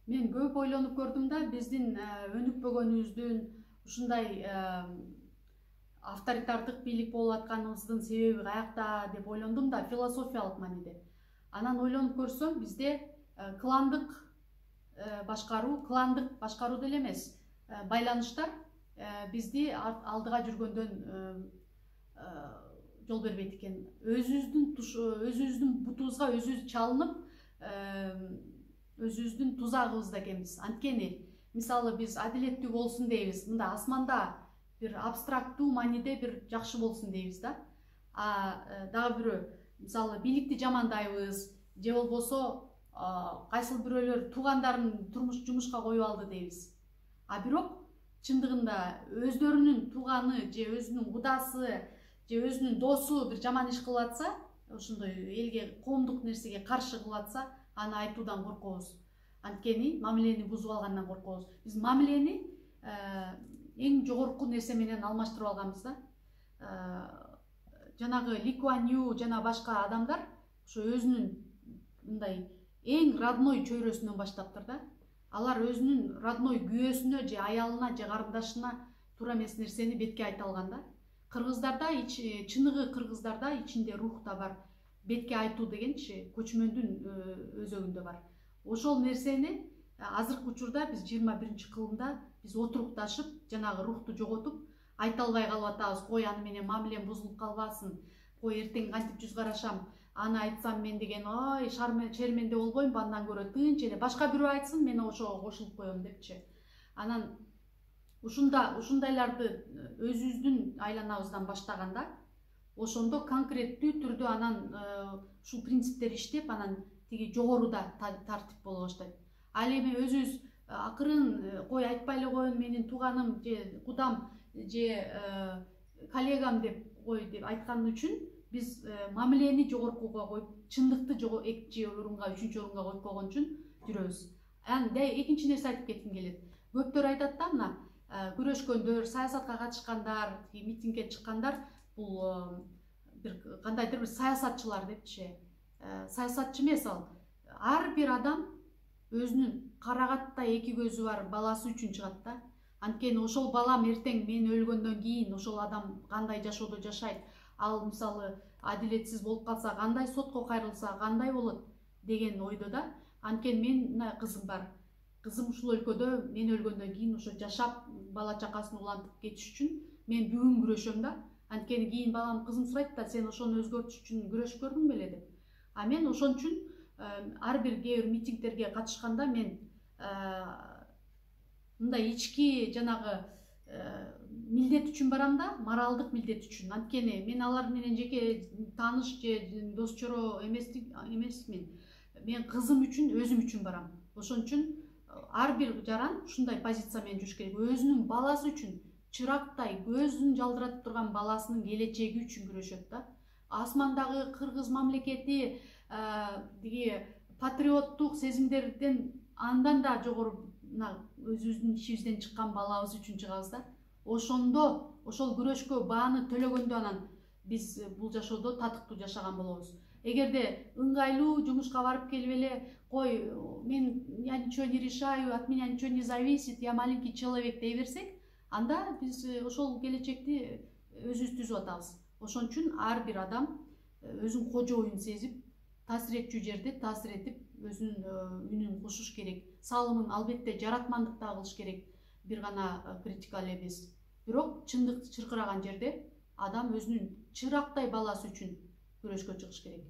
Мен көп ойлонуп көрдүм да, биздин өнүкпөгөнүбүздүн, ушундай авторитардык бийлик болуп атканыбыздын себеби каякта деп ойлондум да, философиялык мааниде. Анан ойлонуп көрсөм, бизде кландык башкаруу деле эмес, байланыштар бизди алдыга жүргөндөн жол бербейт экен. Өзүбүздүн бутубузга өзүбүз чалынып, өзүбүздүн тузагыбызда экенбиз. Анткени, мисалы биз адилеттүү болсун дейбиз. Мында асманда бир абстрактуу мааниде бир жакшы болсун дейбиз да. Дагы бирөө, мисалы бийликти жамандайбыз, же болбосо кайсыл бирөөлөр туугандарын жумушка коюп алды дейбиз. Бирок чындыгында өздөрүнүн тууганы же өзүнүн кудасы же өзүнүн досу бир жаман иш кылып атса, ошондой элге коомдук нерсеге каршы кылып атса, аны айтуудан коркобуз. Анткени мамилени бузуп алгандан коркобуз. Биз мамилени эң жогорку нерсе менен алмаштырып алганбыз да. Жанагы Ли Куан Ю жана башка адамдар ошо өзүнүн мындай эң родной чөйрөсүнөн баштаптыр да. Алар өзүнүн родной күйөөсүнө же аялына же карындашына туура эмес нерсени бетке айта алган да. Кыргыздарда, чыныгы кыргыздарда ичинде рух да бар. Бетке айтуу дегенчи көчмөндүн өзөгүндө бар. Ошол нерсени азыркы учурда биз 21-кылымда биз отурукташып, жанагы рухту жоготуп, айта албай калып атабыз. Кой, аны менен мамилем бузулуп калбасын. Кой, эртең кантип жүз карашам? Аны айтсам мен деген, ой, шерменде болбоймбу, андан көрө тынч эле башка бирөө айтсын, мен ошого кошулуп коем депчи. Анан ушундайларды өзүбүздүн айланабыздан баштаганда, ошондо конкреттүү түрдө анан ушул принциптер иштеп, анан тиги жогоруда тартип боло баштайт. Ал эми өзүбүз акырын кой айтпай эле коеюн, менин тууганым же кудам же коллегам деп кой деп айткан үчүн биз мамилени жогоркуга коюп, чындыкты экинчи орунга, үчүнчү орунга коюп койгон үчүн жүрөбүз. Экинчи нерсе айтып кетким келет. Көптөр айтат да, мына күрөшкөндөр, саясатка катышкандар, митингге чыккандар бул бир кандайдыр бир саясатчылар депчи. Саясатчы эмес ал. Ар бир адам өзүнүн карагаттай эки көзү бар баласы үчүн чыгат да. Анткени ошол балам эртең мен өлгөндөн кийин ошол адам кандай жашоодо жашайт, ал мисалы адилетсиз болуп калса кандай, сотко кайрылса кандай болот деген ойдо да. Анткени менин кызым бар. Кызым ушул өлкөдө мен өлгөндөн кийин ошо жашап, бала чакасын улантып кетиш үчүн мен бүгүн күрөшөм да. Анткени кийин балам, кызым сурайт да, сен ошону өзгөртүш үчүн күрөшүп көрдүң беле деп. Мен ошон үчүн ар бир кээ бир митингдерге катышканда мен мындай ички жанагы милдет үчүн барам да, моралдык милдет үчүн. Анткени мен алар менен жеке тааныш же дос чоро эмесмин. Мен кызым үчүн, өзүм үчүн барам. Ошон үчүн ар бир жаран ушундай позиция менен жүрүш керек. Өзүнүн баласы үчүн, чырактай көзүн жалдыратып турган баласынын келечеги үчүн күрөшөт да. Асмандагы кыргыз мамлекети тиги патриоттук сезимдерден андан да жогору өзүбүздүн ичибизден чыккан балабыз үчүн чыгабыз да. Ошондо, ошол күрөшкө бааны төлөгөндө анан биз бул жашоодо татыктуу жашаган болобуз. Эгерде ыңгайлуу жумушка барып келип эле, кой, я ничего не решаю, от меня ничего не зависит, я маленький человек дей берсек, анда биз ошол келечекти өзүбүз түзүп атабыз. Ошон үчүн ар бир адам өзүнүн кожоюн сезип, таасир этчү жерде таасир этип, өзүнүн үнүн кошуш керек. Салымын албетте жаратмандыкта кылыш керек. Бир гана критика эле эмес. Бирок чындык чыркыраган жерде адам өзүнүн чырактай баласы үчүн күрөшкө чыгыш керек.